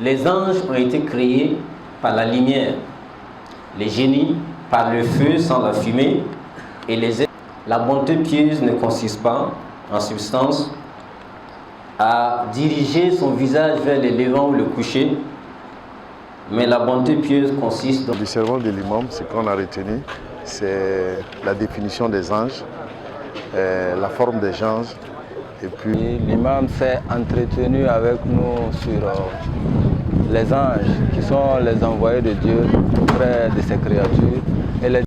Les anges ont été créés par la lumière, les génies par le feu sans la fumée, et la bonté pieuse ne consiste pas, en substance, à diriger son visage vers le levant ou le coucher, mais la bonté pieuse consiste dans... Du sermon de l'imam, ce qu'on a retenu, c'est la définition des anges, la forme des anges, et puis... L'imam s'est entretenu avec nous sur les anges, qui sont les envoyés de Dieu auprès de ses créatures. Et les...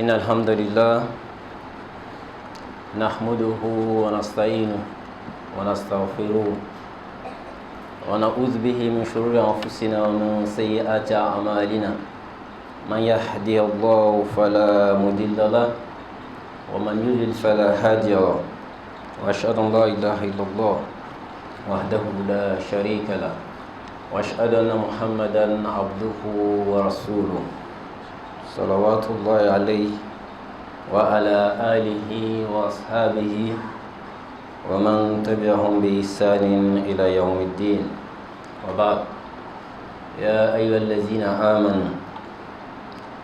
إن الحمد لله نحمده ونستعينه ونستغفره ونعوذ به من شرور أنفسنا ومن سيئات أعمالنا من يهدي الله فلا مضل له ومن يضلل فلا هادي له وأشهد أن لا إله إلا الله وحده لا شريك له وأشهد أن محمدا عبده ورسوله صلوات الله عليه وعلى آله وأصحابه ومن تبعهم بإحسان إلى يوم الدين وبعد يا أيها الذين آمنوا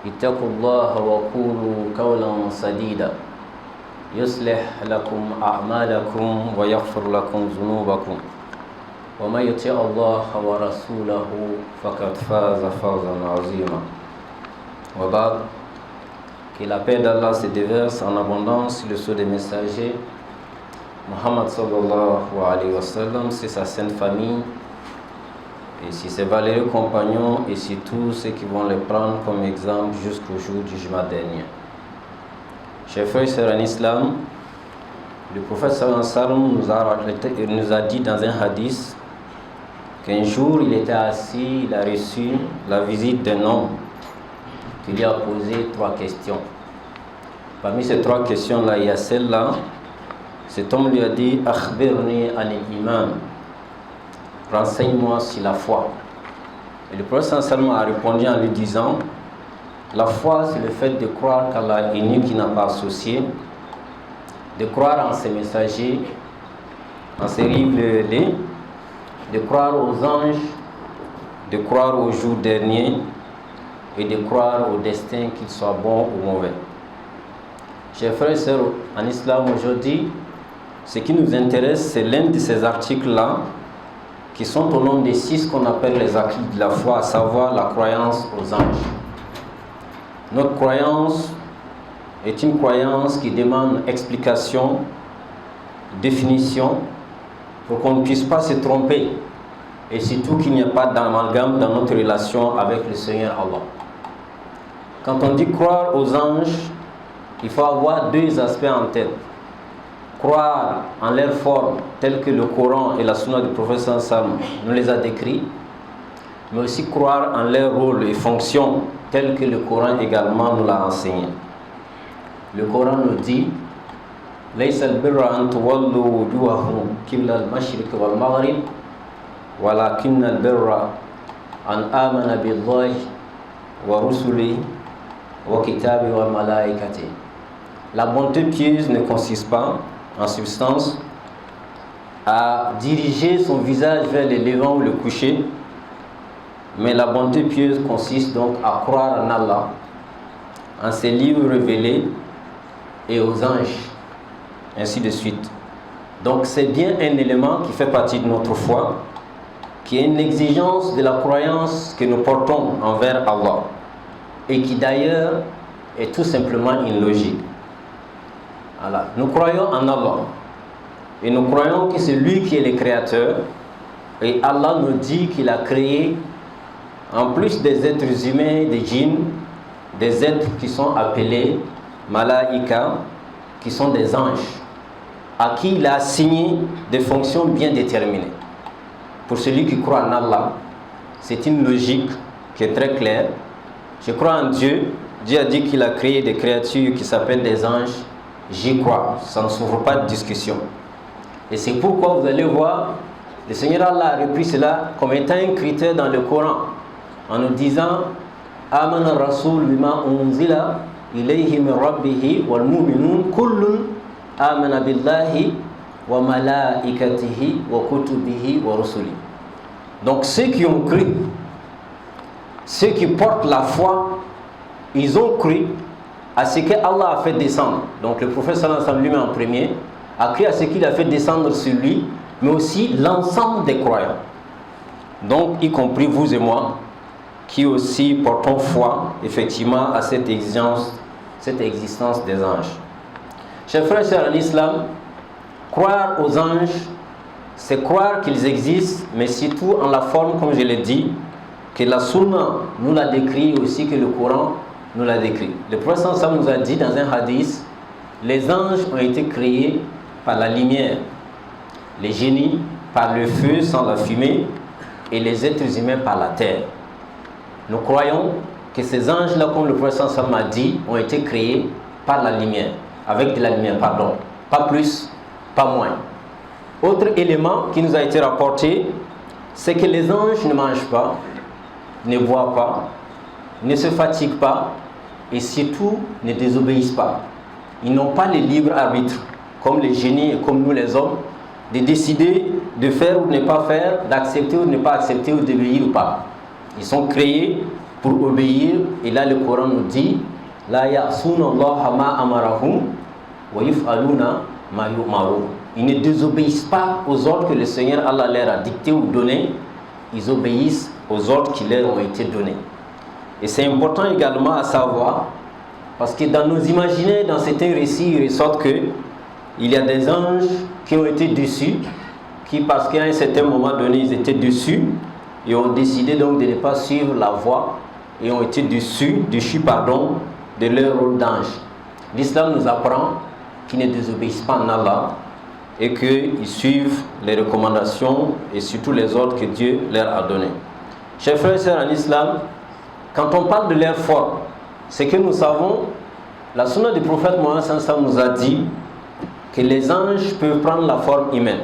اتقوا الله وقولوا قولا سديدا يصلح لكم أعمالكم ويغفر لكم ذنوبكم ومن يطع الله ورسوله فقد فاز فوزا عظيما وبعد. Que la paix d'Allah se déverse en abondance sur le sceau des messagers, Muhammad sallallahu alayhi wa sallam, c'est sa sainte famille, et sur ses valeureux compagnons, et sur tous ceux qui vont les prendre comme exemple jusqu'au jour du jugement dernier. Chers frères et sœurs en islam, le prophète sallallahu alayhi wa sallam nous a dit dans un hadith qu'un jour il était assis, il a reçu la visite d'un homme qui lui a posé 3 questions. Parmi ces 3 questions-là, il y a celle-là. Cet homme lui a dit « Akhbirni anil-iman » renseigne-moi sur la foi. Et le prophète sallallahu a répondu en lui disant « La foi, c'est le fait de croire qu'Allah est unique, qui n'a pas associé, de croire en ses messagers, en ses révélés, de croire aux anges, de croire au jour dernier, et de croire au destin, qu'il soit bon ou mauvais. » Chers frères et sœurs en islam, aujourd'hui, ce qui nous intéresse, c'est l'un de ces articles-là, qui sont au nombre des 6 qu'on appelle les acquis de la foi, à savoir la croyance aux anges. Notre croyance est une croyance qui demande explication, définition, pour qu'on ne puisse pas se tromper, et surtout qu'il n'y ait pas d'amalgame dans notre relation avec le Seigneur Allah. Quand on dit croire aux anges, il faut avoir 2 aspects en tête. Croire en leur forme, telle que le Coran et la Sunna du prophète sallallahu alayhi wa sallam nous les a décrits, mais aussi croire en leur rôle et fonction, tel que le Coran également nous l'a enseigné. Le Coran nous dit « Laysa al-birra an tuwallu wujuhakum qibla al-mashriq wal-maghrib, walakinna al-birra an amana billahi wa rusulihi wa kitabi wa malaikati » La bonté pieuse ne consiste pas, en substance, à diriger son visage vers le levant ou le coucher, mais la bonté pieuse consiste donc à croire en Allah, en ses livres révélés et aux anges, ainsi de suite. Donc c'est bien un élément qui fait partie de notre foi, qui est une exigence de la croyance que nous portons envers Allah, et qui d'ailleurs est tout simplement une logique. Voilà. Nous croyons en Allah et nous croyons que c'est lui qui est le créateur, et Allah nous dit qu'il a créé en plus des êtres humains, des djinns, des êtres qui sont appelés malaïka, qui sont des anges, à qui il a assigné des fonctions bien déterminées. Pour celui qui croit en Allah, c'est une logique qui est très claire. Je crois en Dieu. Dieu a dit qu'il a créé des créatures qui s'appellent des anges. J'y crois. Ça ne s'ouvre pas de discussion. Et c'est pourquoi vous allez voir, le Seigneur Allah a repris cela comme étant un critère dans le Coran, en nous disant Amana Rasul bima unzila ilayhi min rabbihi wal mu'minun kullun amana billahi wa malaikatihi wa kutubihi wa rusuli. Donc ceux qui ont cru, ceux qui portent la foi, ils ont cru à ce que Allah a fait descendre. Donc le prophète sallallahu alayhi wa sallam lui-même en premier a cru à ce qu'il a fait descendre sur lui, mais aussi l'ensemble des croyants. Donc y compris vous et moi, qui aussi portons foi effectivement à cette existence des anges. Chers frères et sœurs en islam, croire aux anges, c'est croire qu'ils existent, mais surtout en la forme, comme je l'ai dit, que la sunna nous l'a décrit, aussi que le Coran nous l'a décrit. Le prophète nous a dit dans un hadith, les anges ont été créés par la lumière, les génies par le feu sans la fumée, et les êtres humains par la terre. Nous croyons que ces anges-là, comme le prophète m'a dit, ont été créés par la lumière, avec de la lumière, pardon, pas plus, pas moins. Autre élément qui nous a été rapporté, c'est que les anges ne mangent pas, ne boivent pas, ne se fatiguent pas et surtout ne désobéissent pas. Ils n'ont pas le libre arbitre, comme les génies et comme nous les hommes, de décider de faire ou de ne pas faire, d'accepter ou de ne pas accepter, ou d'obéir ou pas. Ils sont créés pour obéir, et là le Coran nous dit La ya'suna Allaha ma amarahum wa yuf'aluna ma yu'marun. Ils ne désobéissent pas aux ordres que le Seigneur Allah leur a dictés ou donnés, ils obéissent aux ordres qui leur ont été donnés. Et c'est important également à savoir, parce que dans nos imaginaires, dans certains récits, il ressort qu'il y a des anges qui ont été déçus, qui parce qu'à un certain moment donné, ils étaient déçus, et ont décidé donc de ne pas suivre la voie, et ont été déçus de leur rôle d'ange. L'islam nous apprend qu'ils ne désobéissent pas en Allah, et qu'ils suivent les recommandations et surtout les ordres que Dieu leur a donnés. Chers frères et sœurs en islam, quand on parle de leur forme, c'est que nous savons, la sunna du prophète Mohammed nous a dit que les anges peuvent prendre la forme humaine.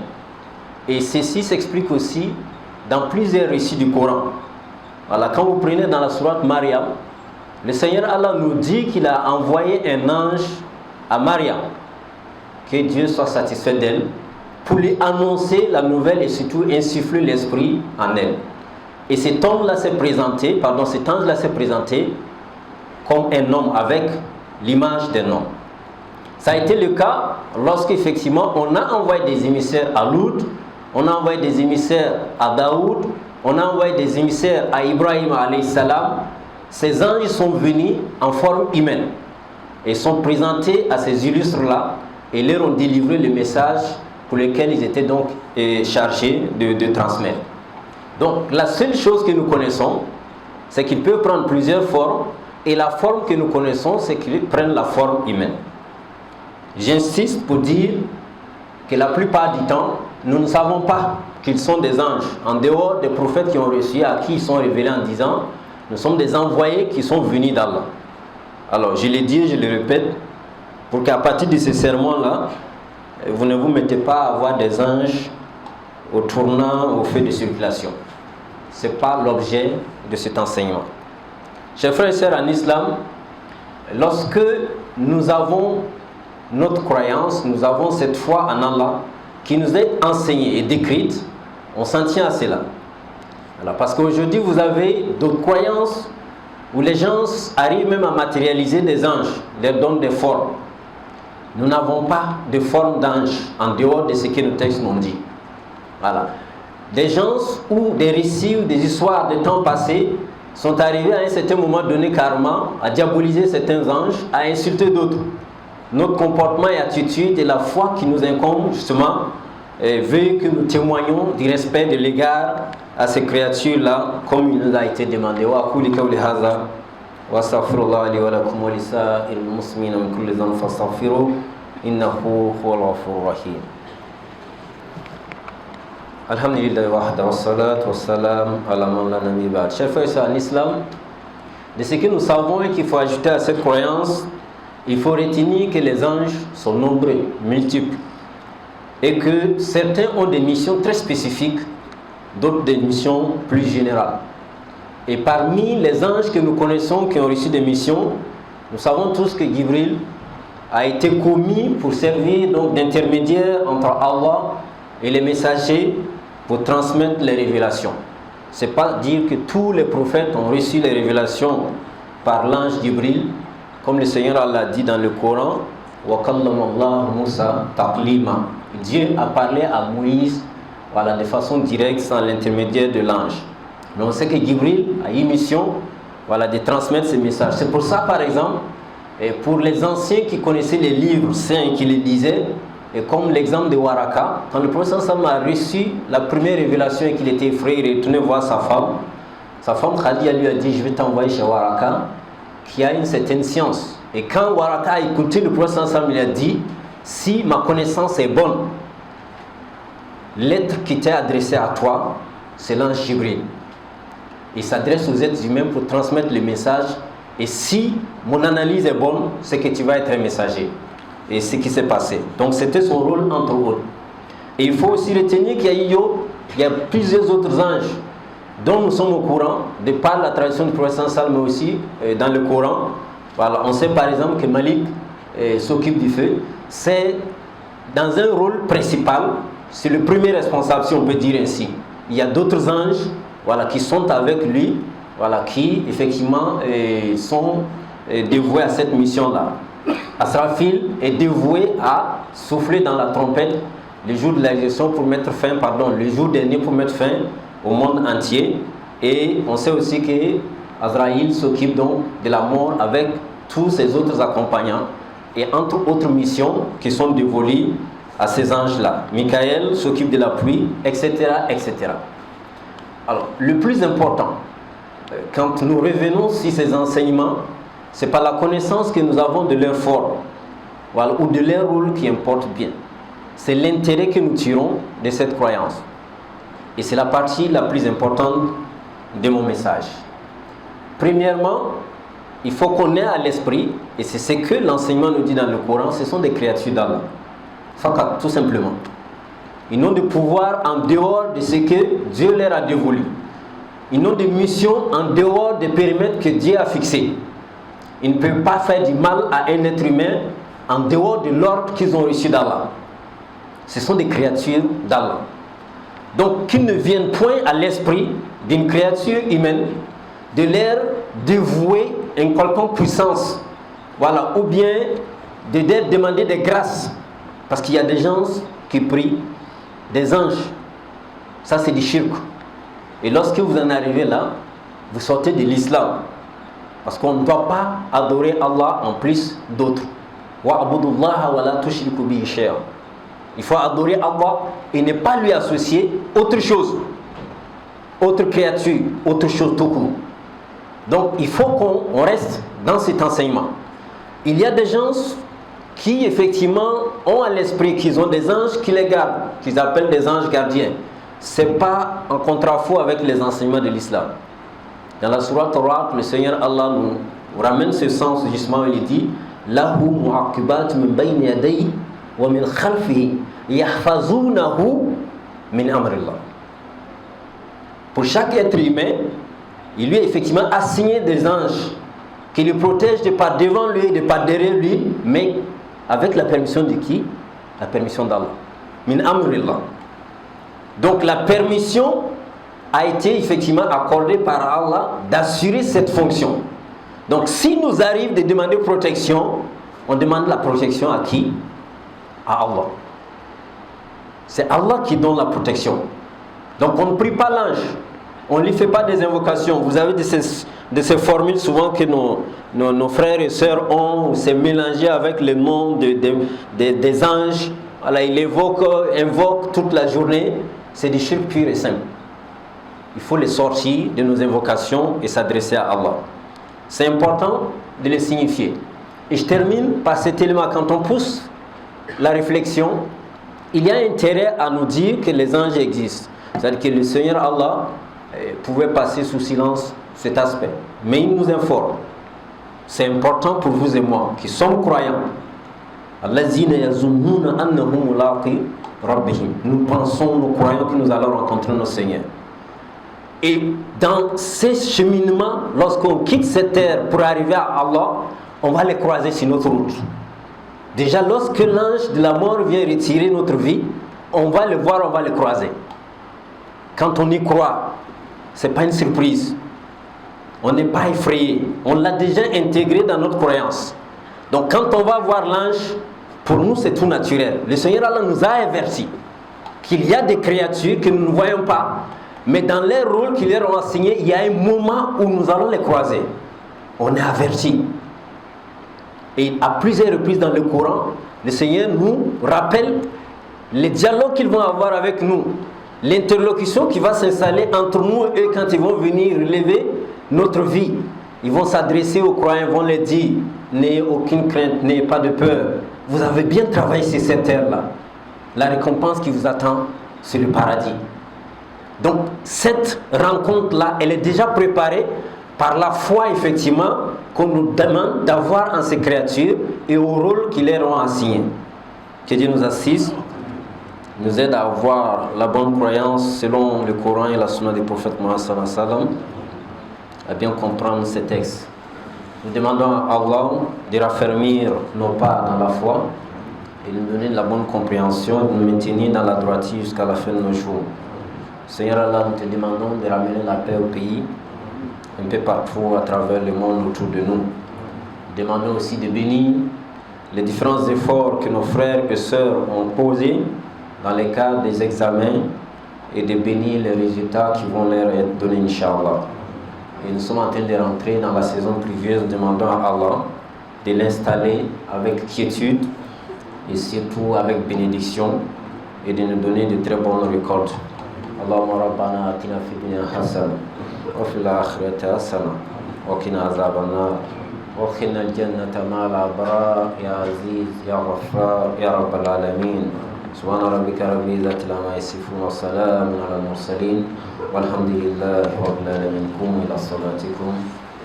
Et ceci s'explique aussi dans plusieurs récits du Coran. Voilà, quand vous prenez dans la sourate Maryam, le Seigneur Allah nous dit qu'il a envoyé un ange à Maryam, que Dieu soit satisfait d'elle, pour lui annoncer la nouvelle et surtout insuffler l'esprit en elle. Et cet ange-là s'est présenté comme un homme avec l'image d'un homme. Ça a été le cas lorsqu'effectivement on a envoyé des émissaires à Loud, on a envoyé des émissaires à Daoud, on a envoyé des émissaires à Ibrahim alayhi salam. Ces anges sont venus en forme humaine et sont présentés à ces illustres-là et leur ont délivré le message pour lequel ils étaient donc chargés de transmettre. Donc la seule chose que nous connaissons, c'est qu'ils peuvent prendre plusieurs formes, et la forme que nous connaissons, c'est qu'ils prennent la forme humaine. J'insiste pour dire que la plupart du temps, nous ne savons pas qu'ils sont des anges, en dehors des prophètes qui ont reçu, à qui ils sont révélés en disant nous sommes des envoyés qui sont venus d'Allah. Alors je l'ai dit et je le répète, pour qu'à partir de ces sermons-là, vous ne vous mettez pas à avoir des anges au tournant, au feu de circulation. Ce n'est pas l'objet de cet enseignement. Chers frères et sœurs en islam, lorsque nous avons notre croyance, nous avons cette foi en Allah qui nous est enseignée et décrite, on s'en tient à cela. Alors, parce qu'aujourd'hui vous avez d'autres croyances où les gens arrivent même à matérialiser des anges, leur donnent des formes. Nous n'avons pas de forme d'ange en dehors de ce que nos textes nous dit. Voilà. Des gens ou des récits ou des histoires de temps passés sont arrivés à un certain moment donné carrément à diaboliser certains anges, à insulter d'autres. Notre comportement et attitude et la foi qui nous incombe justement veut que nous témoignons du respect de l'égard à ces créatures-là comme il nous a été demandé. Wa aqulu qawli hadha wa astaghfirullah li wa lakum wa lisa'il muslimina min kulli dhanbin fastaghfiruhu innahu huwal ghafurur rahim. Alhamdulillah wahda wa salatu wa salam ala man la nabi ba'd. Chers frères et sœurs, l'islam, de ce que nous savons et qu'il faut ajouter à cette croyance, il faut retenir que les anges sont nombreux, multiples, et que certains ont des missions très spécifiques, d'autres des missions plus générales. Et parmi les anges que nous connaissons qui ont reçu des missions, nous savons tous que Jibril a été commis pour servir donc d'intermédiaire entre Allah et les messagers pour transmettre les révélations. Ce n'est pas dire que tous les prophètes ont reçu les révélations par l'ange Jibril, comme le Seigneur Allah dit dans le Coran, wa kallama Allah Musa taklima. Dieu a parlé à Moïse, voilà, de façon directe sans l'intermédiaire de l'ange. Mais on sait que Jibril a eu mission, voilà, de transmettre ces messages. C'est pour ça, par exemple, et pour les anciens qui connaissaient les livres saints et qui les lisaient, et comme l'exemple de Waraka, quand le prophète sallam a reçu la première révélation et qu'il était effrayé, il est retourné voir sa femme Khadija lui a dit: je vais t'envoyer chez Waraka qui a une certaine science. Et quand Waraka a écouté le prophète sallam, il a dit: si ma connaissance est bonne, l'être qui t'est adressé à toi, c'est l'ange Jibril. Il s'adresse aux êtres humains pour transmettre le message. Et si mon analyse est bonne, c'est que tu vas être un messager. Et c'est ce qui s'est passé. Donc c'était son rôle entre autres. Et il faut aussi retenir qu'il y a plusieurs autres anges dont nous sommes au courant, de par la tradition du prophète sallam, mais aussi dans le Coran. Voilà, on sait par exemple que Malik s'occupe du feu. C'est dans un rôle principal, c'est le premier responsable, si on peut dire ainsi. Il y a d'autres anges, voilà, qui sont avec lui, voilà, qui effectivement sont dévoués à cette mission-là. Asrafil est dévoué à souffler dans la trompette le jour de la résurrection pour mettre fin, le jour dernier pour mettre fin au monde entier. Et on sait aussi que Azraïl s'occupe donc de la mort avec tous ses autres accompagnants et entre autres missions qui sont dévolues à ces anges-là. Michael s'occupe de la pluie, etc., etc. Alors, le plus important, quand nous revenons sur ces enseignements, ce n'est pas la connaissance que nous avons de leur forme, voilà, ou de leur rôle qui importe bien. C'est l'intérêt que nous tirons de cette croyance. Et c'est la partie la plus importante de mon message. Premièrement, il faut qu'on ait à l'esprit, et c'est ce que l'enseignement nous dit dans le Coran, ce sont des créatures d'Allah. Fakat, tout simplement. Ils n'ont de pouvoir en dehors de ce que Dieu leur a dévolu. Ils n'ont de mission en dehors des périmètres que Dieu a fixés. Ils ne peuvent pas faire du mal à un être humain en dehors de l'ordre qu'ils ont reçu d'Allah. Ce sont des créatures d'Allah. Donc qu'ils ne viennent point à l'esprit d'une créature humaine de leur dévouer une quelconque puissance, voilà, ou bien de leur demander des grâces. Parce qu'il y a des gens qui prient des anges. Ça, c'est du shirk. Et lorsque vous en arrivez là, vous sortez de l'islam. Parce qu'on ne doit pas adorer Allah en plus d'autres. Il faut adorer Allah et ne pas lui associer autre chose, autre créature, autre chose tout court. Donc il faut qu'on reste dans cet enseignement. Il y a des gens qui effectivement ont à l'esprit qu'ils ont des anges qui les gardent, qu'ils appellent des anges gardiens. Ce n'est pas en contre-faux avec les enseignements de l'islam. Dans la sourate Ar-Ra'd, le Seigneur Allah nous ramène ce sens justement, il dit Lahu mu'aqibat min bayni yadayhi wa min khalfihi yahfazunahu min amrillah. Pour chaque être humain, il lui est effectivement assigné des anges qui le protègent de pas devant lui, de pas derrière lui, mais avec la permission de qui? La permission d'Allah. Min amrillah. Donc la permission a été effectivement accordée par Allah d'assurer cette fonction. Donc s'il nous arrive de demander protection, on demande la protection à qui? À Allah. C'est Allah qui donne la protection. Donc on ne prie pas l'ange, on ne lui fait pas des invocations. Vous avez de ces formules souvent que nos frères et sœurs ont, c'est mélangé avec le nom des anges. Voilà, ils invoquent toute la journée. C'est du shirk pur et simple. il faut les sortir de nos invocations et s'adresser à Allah. C'est important de les signifier. Et je termine par cet élément. Quand on pousse la réflexion, il y a intérêt à nous dire que les anges existent. C'est-à-dire que le Seigneur Allah pouvait passer sous silence cet aspect. Mais il nous informe. C'est important pour vous et moi qui sommes croyants. Nous pensons, nous croyons que nous allons rencontrer notre Seigneur. Et dans ces cheminements, lorsqu'on quitte cette terre pour arriver à Allah, on va les croiser sur notre route. Déjà, lorsque l'ange de la mort vient retirer notre vie, on va le voir, on va le croiser. Quand on y croit, ce n'est pas une surprise. On n'est pas effrayé. On l'a déjà intégré dans notre croyance. Donc quand on va voir l'ange, pour nous c'est tout naturel. Le Seigneur Allah nous a avertis qu'il y a des créatures que nous ne voyons pas, mais dans les rôles qu'il leur ont assignés, il y a un moment où nous allons les croiser. On est avertis. Et à plusieurs reprises dans le Coran, le Seigneur nous rappelle les dialogues qu'ils vont avoir avec nous, l'interlocution qui va s'installer entre nous et eux quand ils vont venir relever notre vie. Ils vont s'adresser aux croyants, ils vont leur dire: n'ayez aucune crainte, n'ayez pas de peur. Vous avez bien travaillé sur cette terre-là. La récompense qui vous attend, c'est le paradis. Donc cette rencontre-là, elle est déjà préparée par la foi, effectivement, qu'on nous demande d'avoir en ces créatures et au rôle qu'ils leur ont assigné. Que Dieu nous assiste, nous aide à avoir la bonne croyance selon le Coran et la sunna du prophète Mohammed sallallahu alayhi wa sallam, à bien comprendre ces textes. Nous demandons à Allah de raffermir nos pas dans la foi et de nous donner de la bonne compréhension, de nous maintenir dans la droiture jusqu'à la fin de nos jours. Seigneur Allah, nous te demandons de ramener la paix au pays, un peu partout à travers le monde autour de nous. Nous demandons aussi de bénir les différents efforts que nos frères et sœurs ont posés dans le cadre des examens et de bénir les résultats qui vont leur être donnés, Inch'Allah. Et nous sommes en train de rentrer dans la saison pluvieuse, demandant à Allah de l'installer avec quiétude et surtout avec bénédiction et de nous donner de très bonnes récoltes. Allahumma rabbana atina fid dunya hasana wa fil akhirati hasana wa qina azaban nar wa qina al-jannata ma'al abrar ya aziz ya ghaffar ya rabbal alamin. Subhana rabbika rabbil izzati amma yasifun wa salamun ala al-mursalin walhamdulillahi rabbil alamin. Qumu ila salatikum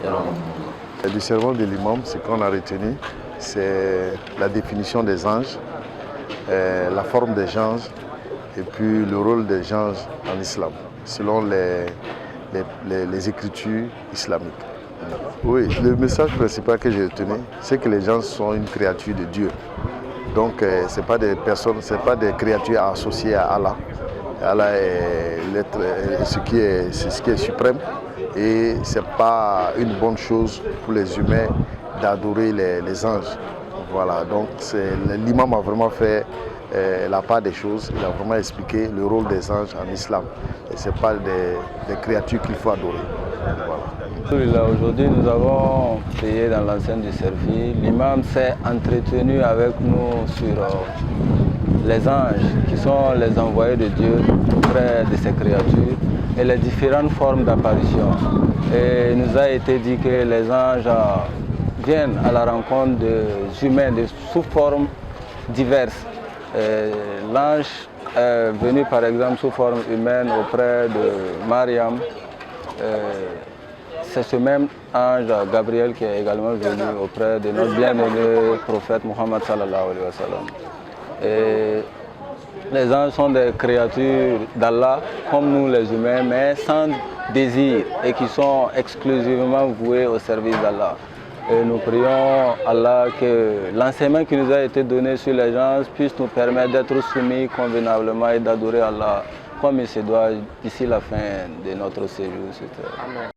yarhamukumullah. Du serment de l'imam, ce qu'on a retenu, c'est la définition des anges, la forme des anges et puis le rôle des anges en islam, selon les écritures islamiques. Oui, le message principal que j'ai retenu, c'est que les anges sont une créature de Dieu. Donc ce n'est pas des personnes, ce n'est pas des créatures associées à Allah. Allah est l'être, ce qui est suprême, et ce n'est pas une bonne chose pour les humains d'adorer les anges. Voilà, donc l'imam a vraiment fait la part des choses, il a vraiment expliqué le rôle des anges en islam. Et ce n'est pas des créatures qu'il faut adorer. Voilà. Aujourd'hui, nous avons prié dans l'enceinte du service. L'imam s'est entretenu avec nous sur les anges, qui sont les envoyés de Dieu auprès de ces créatures, et les différentes formes d'apparition. Et il nous a été dit que les anges viennent à la rencontre des humains sous formes diverses. L'ange est venu par exemple sous forme humaine auprès de Mariam. C'est ce même ange Gabriel qui est également venu auprès de notre bien-aimé prophète Mohammed sallallahu alayhi wa sallam. Et les anges sont des créatures d'Allah comme nous les humains, mais sans désir et qui sont exclusivement voués au service d'Allah. Et nous prions Allah que l'enseignement qui nous a été donné sur les gens puisse nous permettre d'être soumis convenablement et d'adorer Allah comme il se doit d'ici la fin de notre séjour sur terre. Amen.